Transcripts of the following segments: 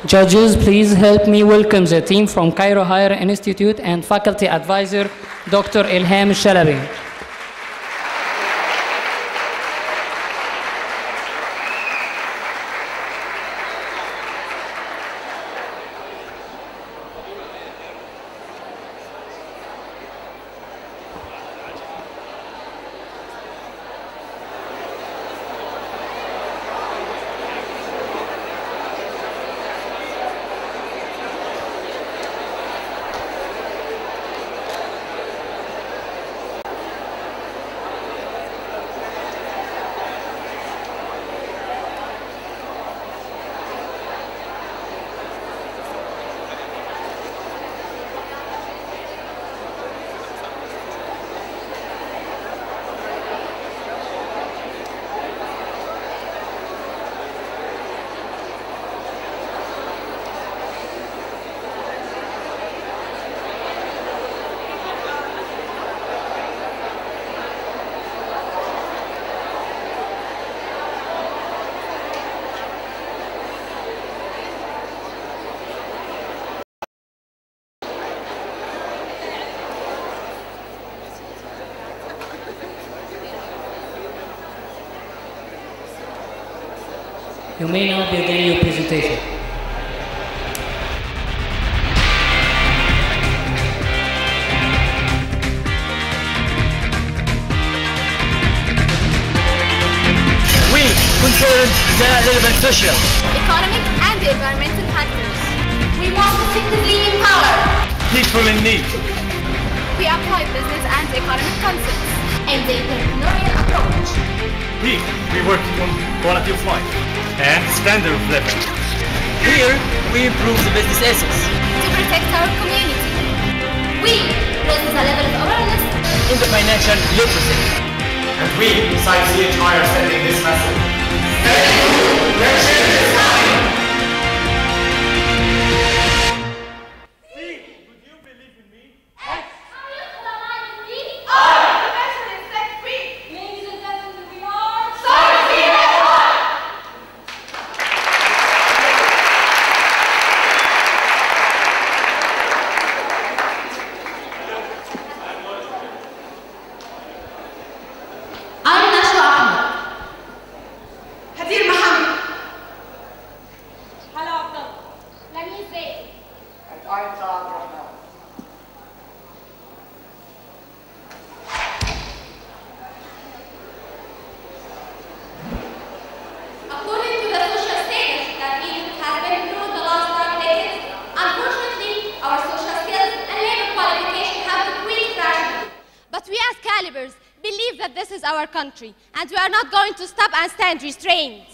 Judges, please help me welcome the team from Cairo Higher Institute and faculty advisor, Dr. Ilham Shalabi. You may now begin your presentation. We concern the relevant social, economic and environmental factors. We must effectively empower people in need. We apply business and economic concepts and the entrepreneurial approach. We work on quality of life and standard of living. Here, we improve the business ethics to protect our community. We raise the level of awareness in the financial literacy. And we, SIFE CHI, are sending this message. Thank you! Your change is time! Would you believe in me? Believe that this is our country, and we are not going to stop and stand restrained.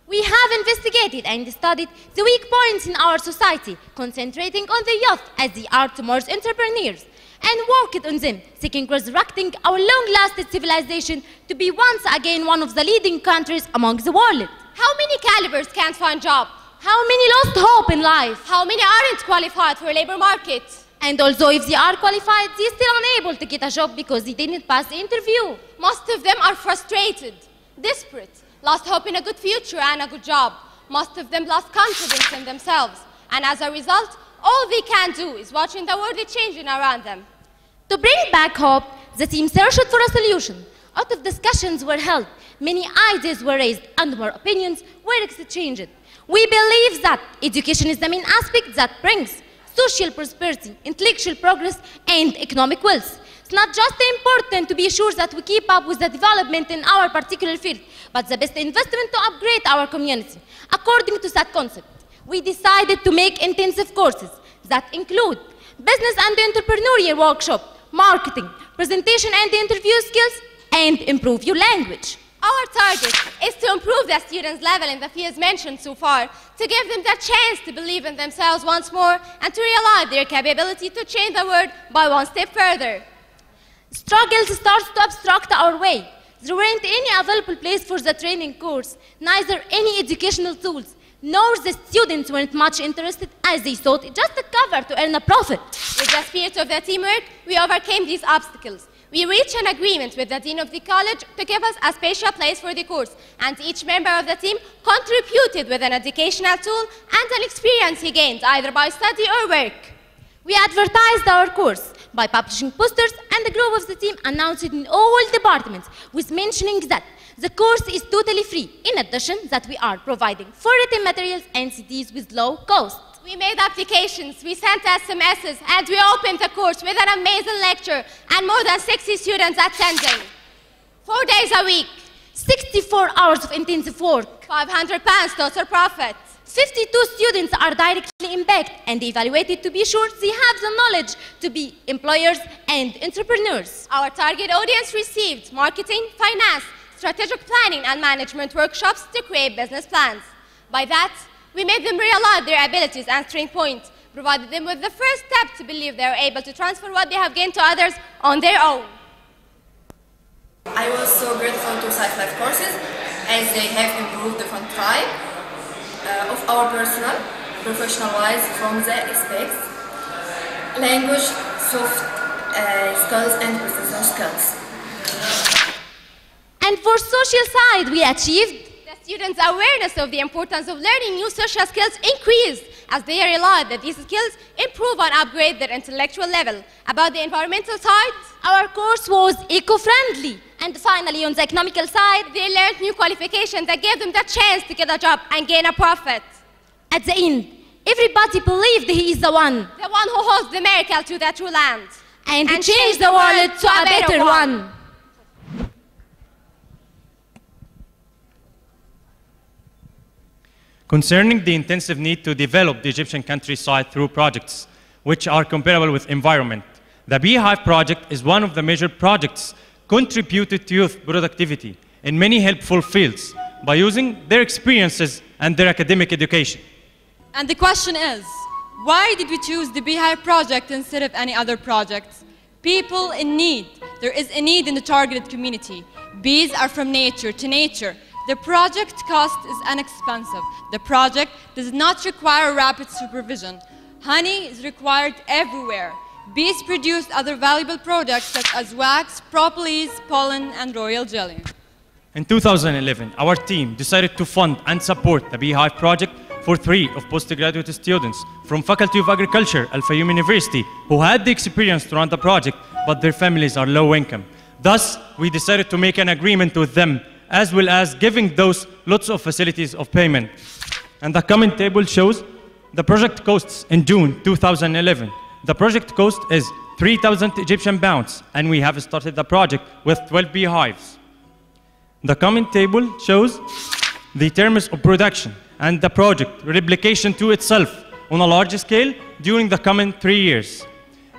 We have investigated and studied the weak points in our society, concentrating on the youth as they are tomorrow's entrepreneurs, and worked on them, seeking resurrecting our long-lasting civilization to be once again one of the leading countries among the world. How many calibers can't find job? How many lost hope in life? How many aren't qualified for labor market? And although if they are qualified, they are still unable to get a job because they didn't pass the interview. Most of them are frustrated, desperate, lost hope in a good future and a good job. Most of them lost confidence in themselves. And as a result, all they can do is watching the world changing around them. To bring back hope, the team searched for a solution. A lot of discussions were held, many ideas were raised, and more opinions were exchanged. We believe that education is the main aspect that brings social prosperity, intellectual progress, and economic wealth. It's not just important to be sure that we keep up with the development in our particular field, but the best investment to upgrade our community. According to that concept, we decided to make intensive courses that include business and entrepreneurial workshop, marketing, presentation and interview skills, and improve your language. Our target is to improve the students' level in the fields mentioned so far, to give them the chance to believe in themselves once more and to realize their capability to change the world by one step further. Struggles starts to obstruct our way. There weren't any available place for the training course, neither any educational tools, nor the students weren't much interested as they thought it just a cover to earn a profit. With the spirit of the teamwork, we overcame these obstacles. We reached an agreement with the dean of the college to give us a special place for the course, and each member of the team contributed with an educational tool and an experience he gained either by study or work. We advertised our course by publishing posters, and the group of the team announced it in all departments with mentioning that the course is totally free. In addition, that we are providing for written materials and CDs with low cost. We made applications, we sent SMSs, and we opened the course with an amazing lecture and more than 60 students attending. 4 days a week. 64 hours of intensive work. £500 total profit. 52 students are directly impacted and evaluated to be sure they have the knowledge to be employers and entrepreneurs. Our target audience received marketing, finance, strategic planning and management workshops to create business plans. By that, we made them realize their abilities and strength points, provided them with the first step to believe they are able to transfer what they have gained to others on their own. I was so grateful to SIFE courses as they have improved the front type of our personal, professional lives from the aspects, language, soft skills and business skills. And for social side, we achieved the students' awareness of the importance of learning new social skills increased as they realized that these skills improve and upgrade their intellectual level. About the environmental side, our course was eco-friendly. And finally, on the economical side, they learned new qualifications that gave them the chance to get a job and gain a profit. At the end, everybody believed he is the one who holds the miracle to the true land. And change the world to a better one. Concerning the intensive need to develop the Egyptian countryside through projects which are comparable with environment, the Beehive project is one of the major projects contributed to youth productivity in many helpful fields by using their experiences and their academic education. And the question is, why did we choose the Beehive project instead of any other projects? People in need. There is a need in the targeted community. Bees are from nature to nature. The project cost is inexpensive. The project does not require rapid supervision. Honey is required everywhere. Bees produce other valuable products such as wax, propolis, pollen, and royal jelly. In 2011, our team decided to fund and support the Beehive project for 3 of postgraduate students from Faculty of Agriculture, Al Fayoum University, who had the experience to run the project, but their families are low income. Thus, we decided to make an agreement with them, as well as giving those lots of facilities of payment. And the comment table shows the project costs in June 2011. The project cost is 3,000 Egyptian pounds, and we have started the project with 12 beehives. The comment table shows the terms of production and the project replication to itself on a large scale during the coming 3 years.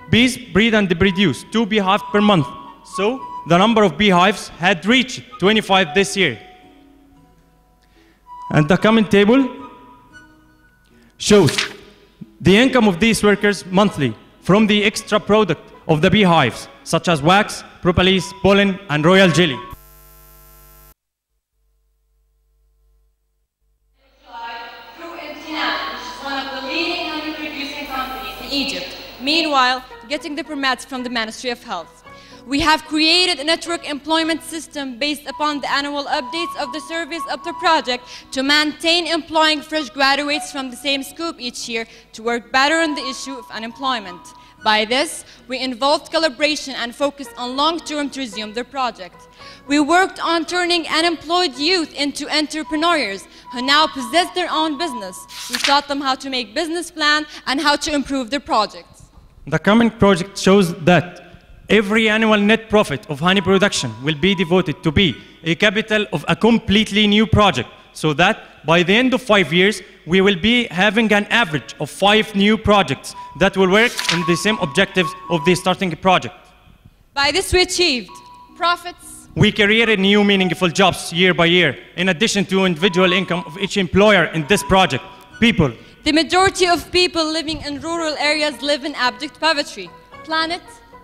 Bees breed and produce 2 beehives per month, so the number of beehives had reached 25 this year. And the comment table shows the income of these workers monthly from the extra product of the beehives, such as wax, propolis, pollen, and royal jelly. Through Enactus, which is one of the leading honey producing companies in Egypt, meanwhile getting the permits from the Ministry of Health. We have created a network employment system based upon the annual updates of the surveys of the project to maintain employing fresh graduates from the same scope each year to work better on the issue of unemployment. By this, we involved collaboration and focused on long-term to resume the project. We worked on turning unemployed youth into entrepreneurs who now possess their own business. We taught them how to make business plans and how to improve their projects. The current project shows that every annual net profit of honey production will be devoted to be a capital of a completely new project, so that by the end of 5 years, we will be having an average of 5 new projects that will work in the same objectives of the starting project. By this, we achieved profits. We created new meaningful jobs year by year, in addition to individual income of each employer in this project. People. The majority of people living in rural areas live in abject poverty. Planet.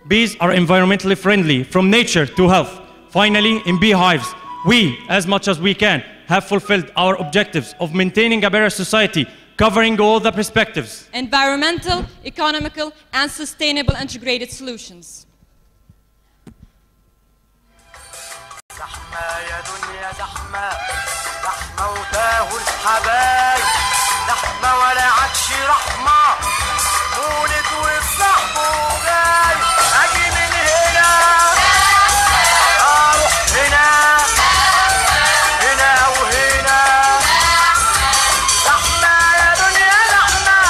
Bees are environmentally friendly, from nature to health. Finally, in beehives, we, as much as we can, have fulfilled our objectives of maintaining a better society, covering all the perspectives. Environmental, economical, and sustainable integrated solutions. زحمة يا دنيا زحمة زحمة وتاهوا الحبايب زحمة ولا عادش رحمة مولد والصحب وجاي أجي من هنا أروح هنا هنا وهنا زحمة يا دنيا زحمة.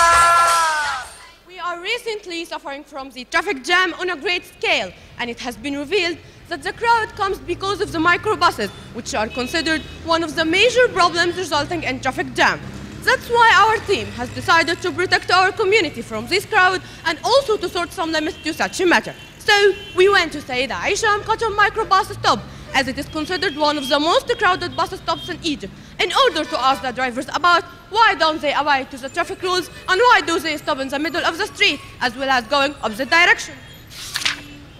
We are recently suffering from the traffic jam on a great scale, and it has been revealed that the crowd comes because of the microbuses, which are considered one of the major problems resulting in traffic jam. That's why our team has decided to protect our community from this crowd and also to sort some limits to such a matter. So we went to Sayyida Aisha Mqatam microbus stop, as it is considered one of the most crowded bus stops in Egypt, in order to ask the drivers about why don't they abide to the traffic rules and why do they stop in the middle of the street as well as going opposite direction.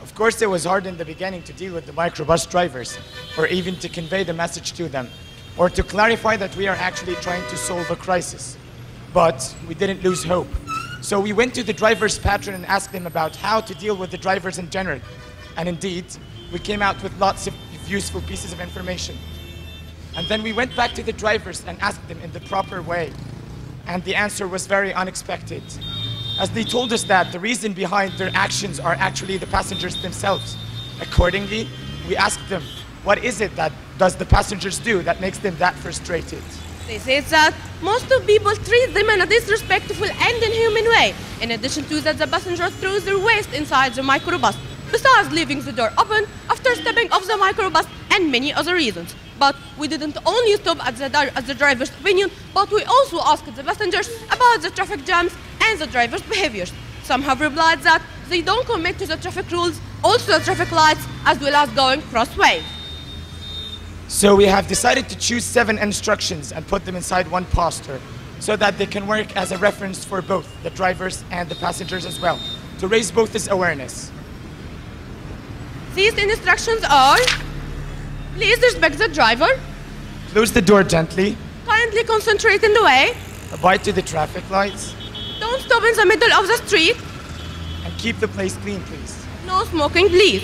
Of course, it was hard in the beginning to deal with the microbus drivers, or even to convey the message to them, or to clarify that we are actually trying to solve a crisis. But we didn't lose hope. So we went to the driver's patron and asked him about how to deal with the drivers in general. And indeed, we came out with lots of useful pieces of information. And then we went back to the drivers and asked them in the proper way. And the answer was very unexpected, as they told us that the reason behind their actions are actually the passengers themselves. Accordingly, we asked them, what is it that does the passengers do that makes them that frustrated? They said that most of people treat them in a disrespectful and inhuman way. In addition to that, the passengers throw their waste inside the microbus, besides leaving the door open after stepping off the microbus, and many other reasons. But we didn't only stop at the driver's opinion, but we also asked the passengers about the traffic jams and the driver's behaviors. Some have replied that they don't commit to the traffic rules, also the traffic lights, as well as going crossway. So we have decided to choose 7 instructions and put them inside one poster, so that they can work as a reference for both the drivers and the passengers as well, to raise both this awareness. These instructions are: please respect the driver, Close the door gently, kindly concentrate in the way, abide to the traffic lights, don't stop in the middle of the street, and keep the place clean, please. no smoking, please.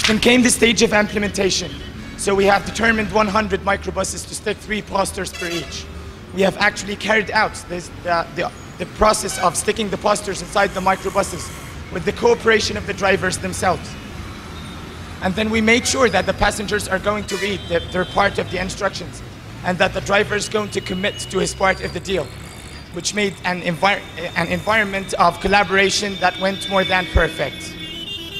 Then came the stage of implementation. So we have determined 100 microbuses to stick 3 posters per each. We have actually carried out the process of sticking the posters inside the microbuses with the cooperation of the drivers themselves. And then we made sure that the passengers are going to read their part of the instructions, and that the driver is going to commit to his part of the deal, which made an environment of collaboration that went more than perfect.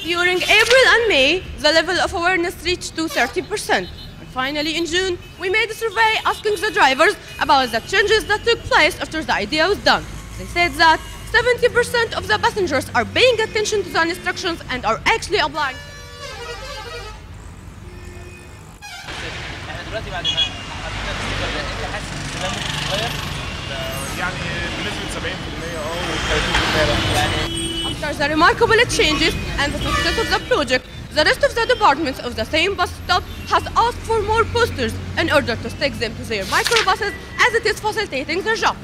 During April and May, the level of awareness reached to 30%. And finally, in June, we made a survey asking the drivers about the changes that took place after the idea was done. They said that 70% of the passengers are paying attention to the instructions and are actually applying. After the remarkable changes and the success of the project, the rest of the departments of the same bus stop has asked for more posters in order to stick them to their microbuses, as it is facilitating their job.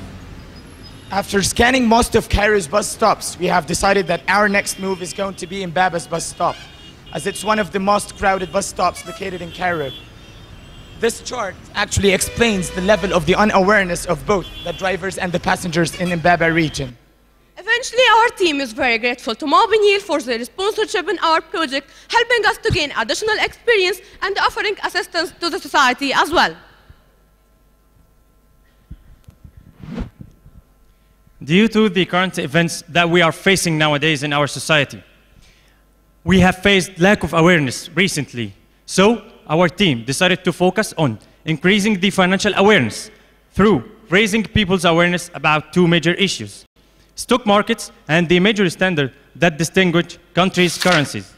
After scanning most of Cairo's bus stops, we have decided that our next move is going to be Mbaba's bus stop, as it's one of the most crowded bus stops located in Cairo. This chart actually explains the level of the unawareness of both the drivers and the passengers in Mbaba region. Eventually, our team is very grateful to Mobinil for their sponsorship in our project, helping us to gain additional experience and offering assistance to the society as well. Due to the current events that we are facing nowadays in our society, we have faced lack of awareness recently. So, our team decided to focus on increasing the financial awareness through raising people's awareness about 2 major issues: stock markets and the major standard that distinguish countries' currencies.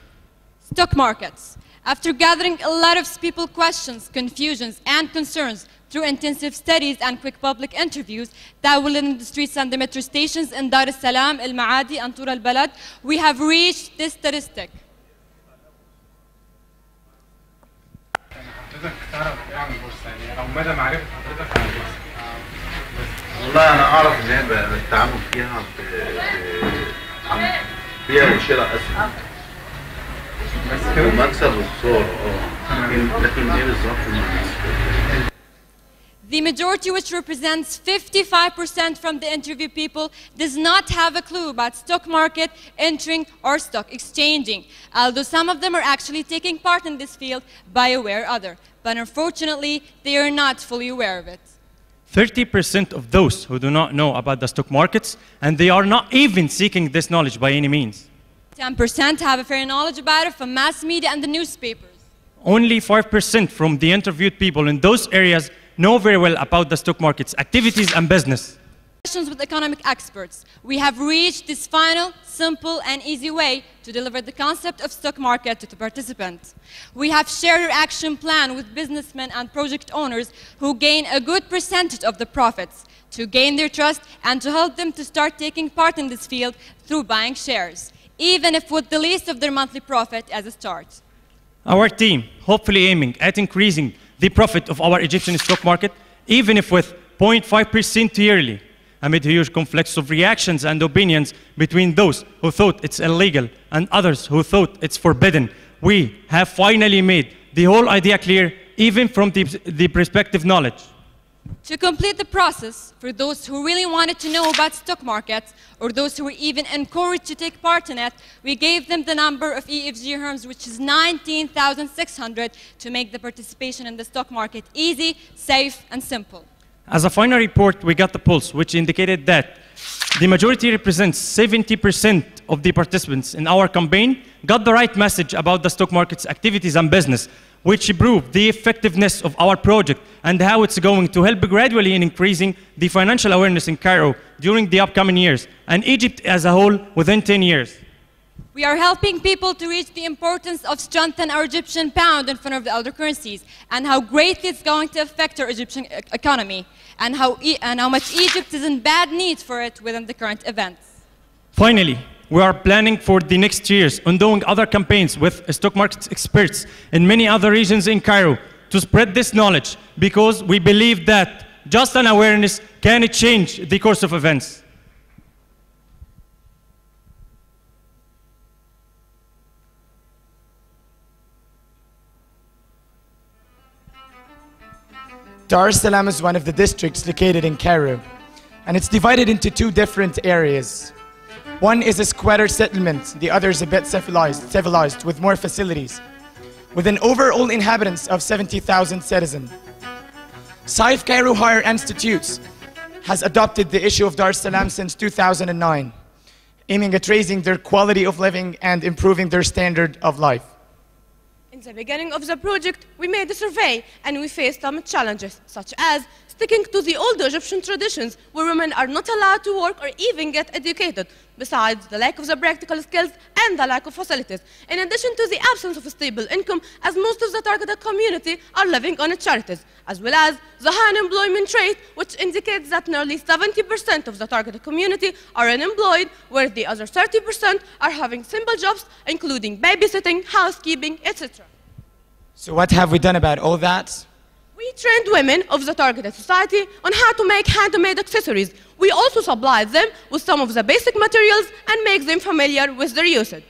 Stock markets. After gathering a lot of people's questions, confusions, and concerns through intensive studies and quick public interviews that will in the streets and the metro stations in Dar es Salaam, El Maadi, and Tura al-Balad, we have reached this statistic. والله انا اعرف ان هي التعامل فيها بيع وشراء اسهم بس كده ومكسب وخساره لكن ايه بالظبط؟ The majority, which represents 55% from the interview people, does not have a clue about stock market, entering, or stock exchanging, although some of them are actually taking part in this field by a way or other. But unfortunately, they are not fully aware of it. 30% of those who do not know about the stock markets, and they are not even seeking this knowledge by any means. 10% have a fair knowledge about it from mass media and the newspapers. Only 5% from the interviewed people in those areas know very well about the stock market's activities and business. With economic experts, we have reached this final, simple, and easy way to deliver the concept of stock market to the participants. We have shared our action plan with businessmen and project owners who gain a good percentage of the profits, to gain their trust and to help them to start taking part in this field through buying shares, even if with the least of their monthly profit as a start. Our team, hopefully aiming at increasing the profit of our Egyptian stock market, even if with 0.5% yearly, amid huge conflicts of reactions and opinions between those who thought it's illegal and others who thought it's forbidden, we have finally made the whole idea clear, even from the perspective knowledge. To complete the process, for those who really wanted to know about stock markets, or those who were even encouraged to take part in it, we gave them the number of EFG dirhams, which is 19,600, to make the participation in the stock market easy, safe, and simple. As a final report, we got the pulse, which indicated that the majority represents 70% of the participants in our campaign got the right message about the stock market's activities and business, which proved the effectiveness of our project and how it's going to help gradually in increasing the financial awareness in Cairo during the upcoming years, and Egypt as a whole within 10 years. We are helping people to reach the importance of strengthening our Egyptian pound in front of the other currencies, and how greatly it's going to affect our Egyptian economy, and how much Egypt is in bad need for it within the current events. Finally, we are planning for the next years on doing other campaigns with stock market experts in many other regions in Cairo to spread this knowledge, because we believe that just an awareness can change the course of events. Dar es Salaam is one of the districts located in Cairo, and it's divided into two different areas. One is a squatter settlement, the other is a bit civilized with more facilities, with an overall inhabitants of 70,000 citizens. SIFE Cairo Higher Institutes has adopted the issue of Dar es Salaam since 2009, aiming at raising their quality of living and improving their standard of life. In the beginning of the project, we made a survey and we faced some challenges, such as sticking to the old Egyptian traditions where women are not allowed to work or even get educated, besides the lack of the practical skills and the lack of facilities, in addition to the absence of a stable income, as most of the targeted community are living on charities, as well as the high unemployment rate, which indicates that nearly 70% of the targeted community are unemployed, where the other 30% are having simple jobs, including babysitting, housekeeping, etc. So what have we done about all that? We trained women of the targeted society on how to make handmade accessories. We also supplied them with some of the basic materials and make them familiar with their usage.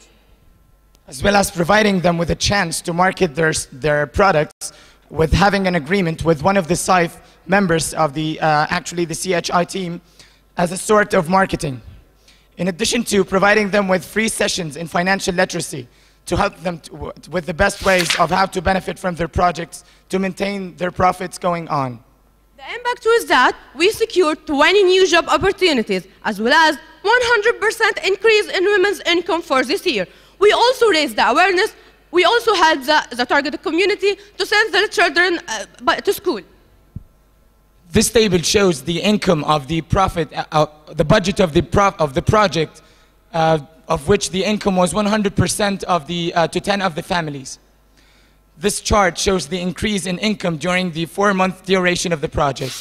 As well as providing them with a chance to market their products with having an agreement with one of the SIFE members of actually the CHI team as a sort of marketing. In addition to providing them with free sessions in financial literacy, to help them with the best ways of how to benefit from their projects to maintain their profits going on. The impact was that we secured 20 new job opportunities, as well as 100% increase in women's income for this year. We also raised the awareness. We also helped the targeted community to send their children to school. This table shows the income of the profit, the budget of the project, of which the income was 100% of to 10 of the families. This chart shows the increase in income during the 4-month duration of the project.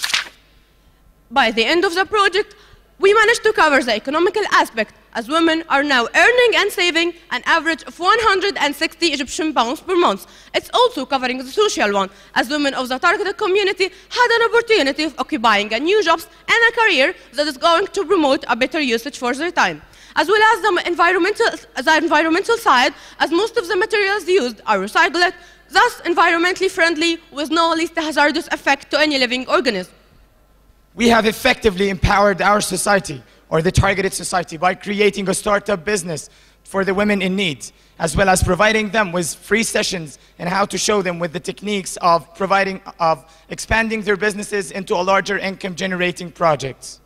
By the end of the project, we managed to cover the economical aspect, as women are now earning and saving an average of 160 Egyptian pounds per month. It's also covering the social one, as women of the targeted community had an opportunity of occupying a new jobs and a career that is going to promote a better usage for their time. As well as the environmental side, as most of the materials used are recycled, thus environmentally friendly with no least hazardous effect to any living organism. We have effectively empowered our society, or the targeted society, by creating a startup business for the women in need, as well as providing them with free sessions and how to show them with the techniques of expanding their businesses into a larger income generating projects.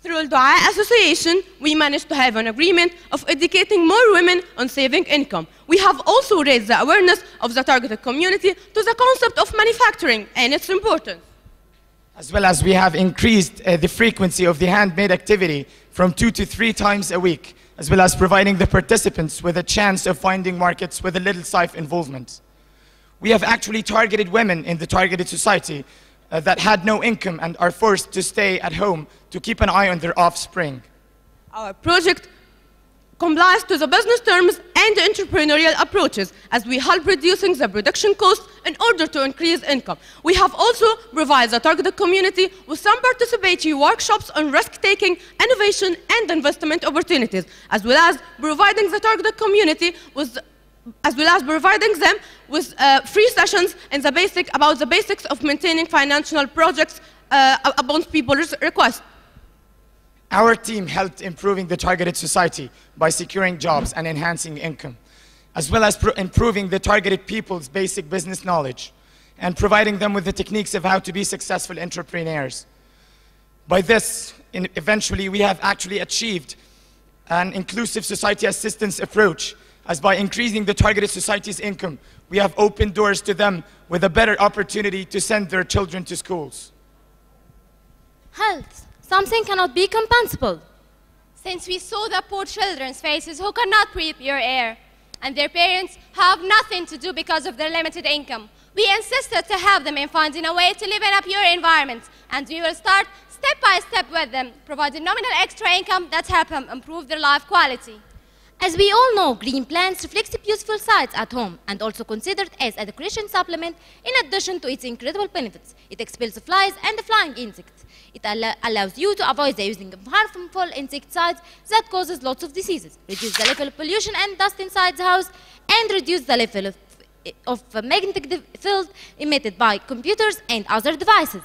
Through Dua Association, we managed to have an agreement of educating more women on saving income. We have also raised the awareness of the targeted community to the concept of manufacturing and its importance. As well as we have increased the frequency of the handmade activity from 2 to 3 times a week, as well as providing the participants with a chance of finding markets with a little SIFE involvement. We have actually targeted women in the targeted society that had no income and are forced to stay at home to keep an eye on their offspring. Our project complies to the business terms and entrepreneurial approaches as we help reducing the production costs in order to increase income. We have also provided the targeted community with some participatory workshops on risk-taking, innovation, and investment opportunities, as well as providing the targeted community with free sessions in about the basics of maintaining financial projects upon people's request. Our team helped improving the targeted society by securing jobs and enhancing income, as well as improving the targeted people's basic business knowledge and providing them with the techniques of how to be successful entrepreneurs. By this, eventually, we have actually achieved an inclusive society assistance approach, as by increasing the targeted society's income, we have opened doors to them with a better opportunity to send their children to schools. Health. Something cannot be compensable. Since we saw the poor children's faces who cannot breathe pure air, and their parents have nothing to do because of their limited income, we insisted to help them in finding a way to live in a pure environment, and we will start step by step with them, providing nominal extra income that help them improve their life quality. As we all know, green plants reflect beautiful sights at home and also considered as a decoration supplement in addition to its incredible benefits. It expels flies and flying insects. It allows you to avoid the using of harmful insecticides that causes lots of diseases, reduce the level of pollution and dust inside the house, and reduce the level of magnetic field emitted by computers and other devices.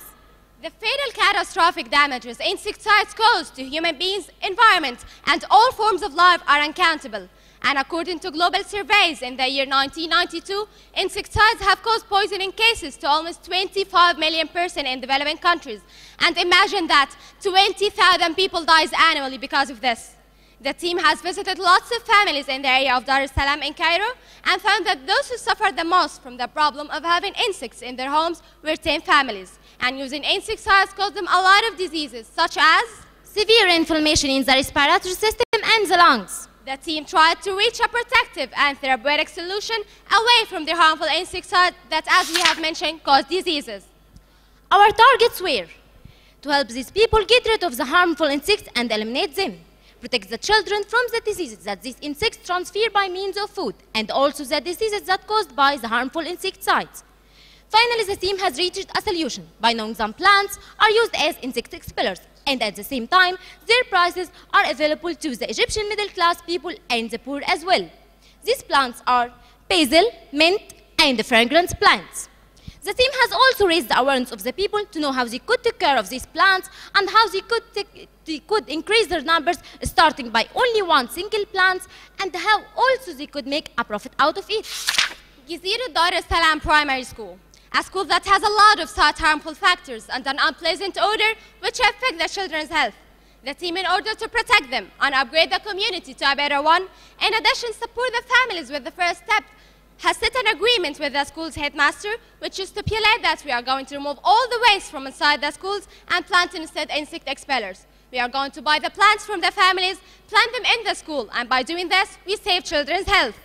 The fatal catastrophic damages insecticides cause to human beings, environment, and all forms of life are uncountable. And according to global surveys in the year 1992, insecticides have caused poisoning cases to almost 25 million persons in developing countries. And imagine that 20,000 people die annually because of this. The team has visited lots of families in the area of Dar es Salaam in Cairo and found that those who suffered the most from the problem of having insects in their homes were 10 families. And using insecticides caused them a lot of diseases, such as severe inflammation in the respiratory system and the lungs. The team tried to reach a protective and therapeutic solution away from the harmful insecticides that, as we have mentioned, cause diseases. Our targets were to help these people get rid of the harmful insects and eliminate them, protect the children from the diseases that these insects transfer by means of food, and also the diseases that are caused by the harmful insecticides. Finally, the team has reached a solution by knowing some plants are used as insect expellers, and at the same time, their prices are available to the Egyptian middle-class people and the poor as well. These plants are basil, mint, and fragrance plants. The team has also raised the awareness of the people to know how they could take care of these plants and how they could increase their numbers starting by only one single plant, and how also they could make a profit out of it. Gezira Dar es Salaam Primary School, a school that has a lot of such harmful factors and an unpleasant odor which affect the children's health. The team, in order to protect them and upgrade the community to a better one, in addition support the families with the first step, has set an agreement with the school's headmaster, which is stipulate that we are going to remove all the waste from inside the schools and plant instead insect expellers. We are going to buy the plants from the families, plant them in the school, and by doing this, we save children's health.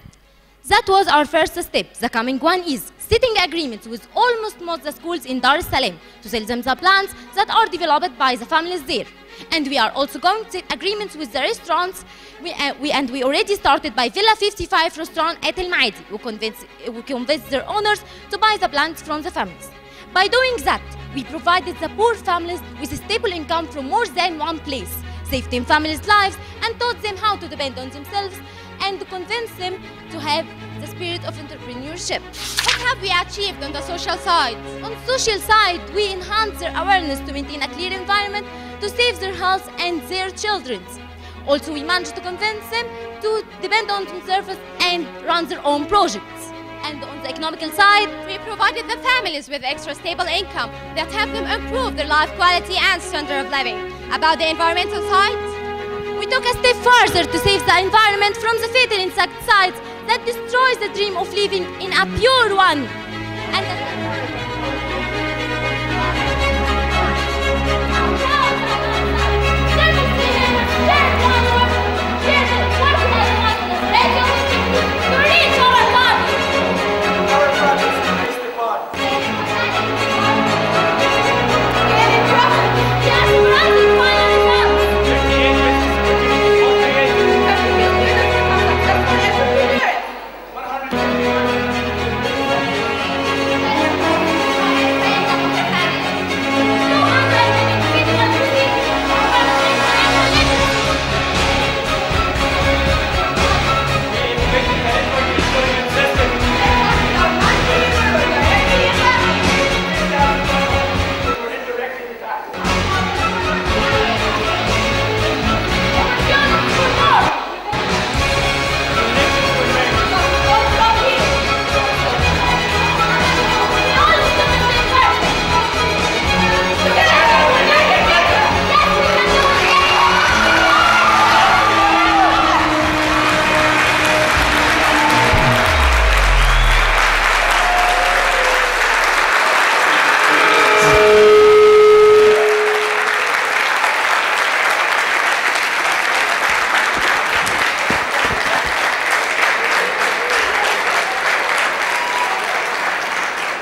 That was our first step. The coming one is setting agreements with almost most the schools in Dar es Salaam to sell them the plants that are developed by the families there. And we are also going to set agreements with the restaurants. We already started by Villa 55 restaurant at El Maadi. We convinced their owners to buy the plants from the families. By doing that, we provided the poor families with a stable income from more than one place, saved them families' lives, and taught them how to depend on themselves, and convinced them to have the spirit of entrepreneurship. What have we achieved on the social side? On social side, we enhance their awareness to maintain a clear environment to save their health and their children's. Also, we managed to convince them to depend on themselves and run their own projects. And on the economical side, we provided the families with extra stable income that helped them improve their life quality and standard of living. About the environmental side, we took a step further to save the environment from the fatal insecticides that destroys the dream of living in a pure one.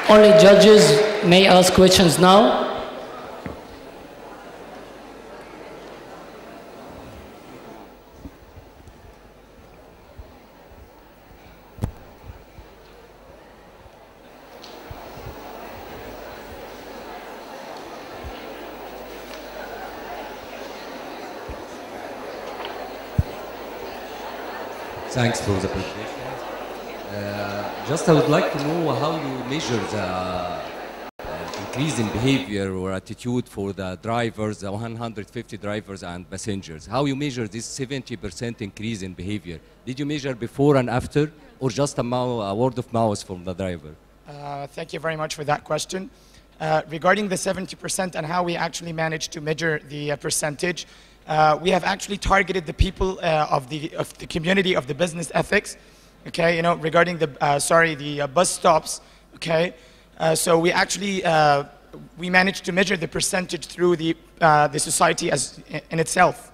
Only judges may ask questions now. Thanks for the presentation. Just I would like to know how you measure the increase in behavior or attitude for the drivers, the 150 drivers and passengers. How you measure this 70% increase in behavior? Did you measure before and after, or just a word of mouth from the driver? Thank you very much for that question. Regarding the 70% and how we actually managed to measure the percentage, we have actually targeted the people of the community of the business ethics. Okay, regarding the the bus stops. Okay, so we actually we managed to measure the percentage through the society as in itself.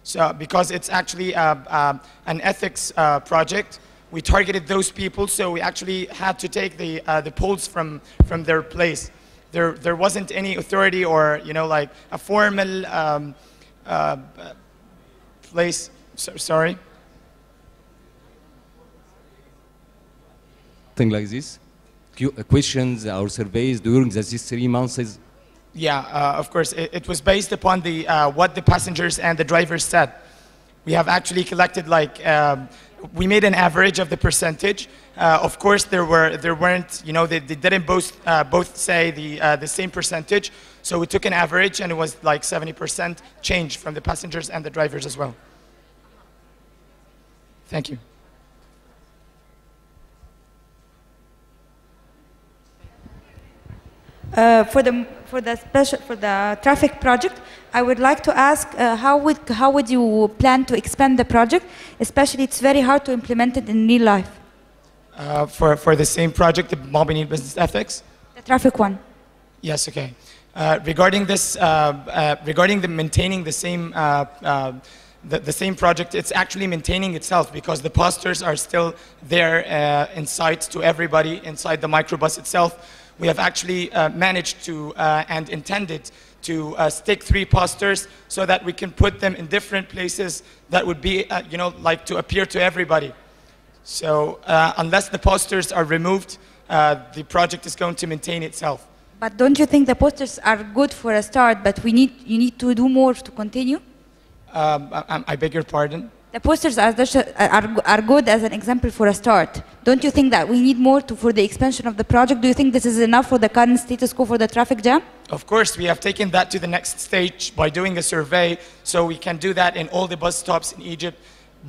So because it's actually an ethics project, we targeted those people. So we actually had to take the polls from their place. There wasn't any authority or like a formal place. Sorry. Thing like this? Questions or surveys during these 3 months? Yeah, of course. It was based upon the what the passengers and the drivers said. We have actually collected we made an average of the percentage. Of course, there weren't they didn't both say the same percentage. So we took an average, and it was like 70% change from the passengers and the drivers as well. Thank you. For the traffic project, I would like to ask how would you plan to expand the project? Especially, it's very hard to implement it in real life. For the same project, the Mobile Business Ethics. The traffic one. Yes. Okay. Regarding this, regarding the maintaining the same. The same project, it's actually maintaining itself because the posters are still there in sight to everybody inside the microbus itself. We have actually managed to and intended to stick 3 posters so that we can put them in different places that would be, like to appear to everybody. So unless the posters are removed, the project is going to maintain itself. But don't you think the posters are good for a start, but you need to do more to continue? I beg your pardon? The posters are good as an example for a start. Don't you think that we need more for the expansion of the project? Do you think this is enough for the current status quo for the traffic jam? Of course, we have taken that to the next stage by doing a survey, so we can do that in all the bus stops in Egypt.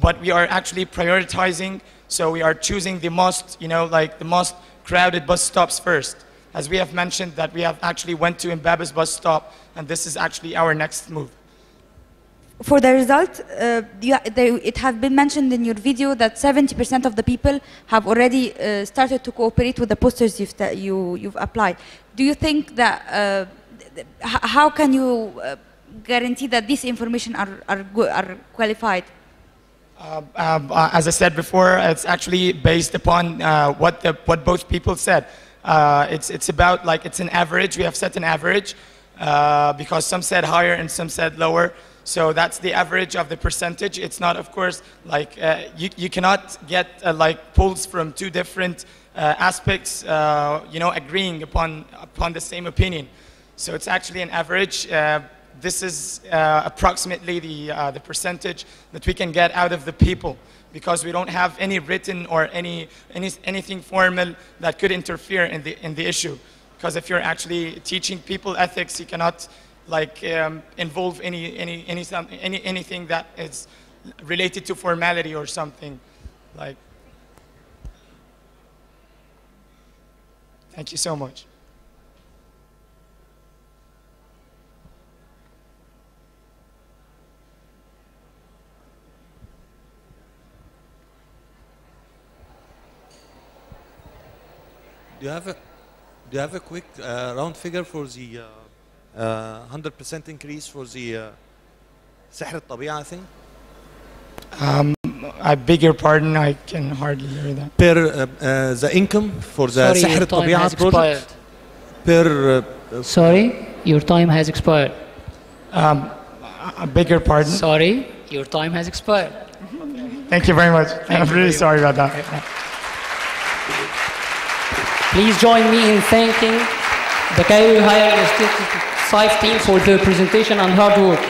But we are actually prioritizing, so we are choosing the most, like the most crowded bus stops first. As we have mentioned that we have actually went to Mbaba's bus stop, and this is actually our next move. For the result, it has been mentioned in your video that 70% of the people have already started to cooperate with the posters you've applied. Do you think that, how can you guarantee that this information are qualified? As I said before, it's actually based upon what both people said. It's about like it's an average. We have set an average because some said higher and some said lower. So that's the average of the percentage. It's not, of course, like you cannot get like polls from two different aspects, agreeing upon the same opinion. So it's actually an average. This is approximately the percentage that we can get out of the people, because we don't have any written or anything formal that could interfere in the issue. Because if you're actually teaching people ethics, you cannot like involve anything that is related to formality or something like. Thank you so much. Do you have a quick round figure for the 100% increase for the سحر الطبيعة thing? I beg your pardon, I can hardly hear that. Per the income for the سحر الطبيعة project. Sorry, your time has expired. I beg your pardon. Sorry, your time has expired. Thank you very much. I'm really sorry about that. Please join me in thanking the Cairo Higher Institute SIFE team for their presentation and hard work.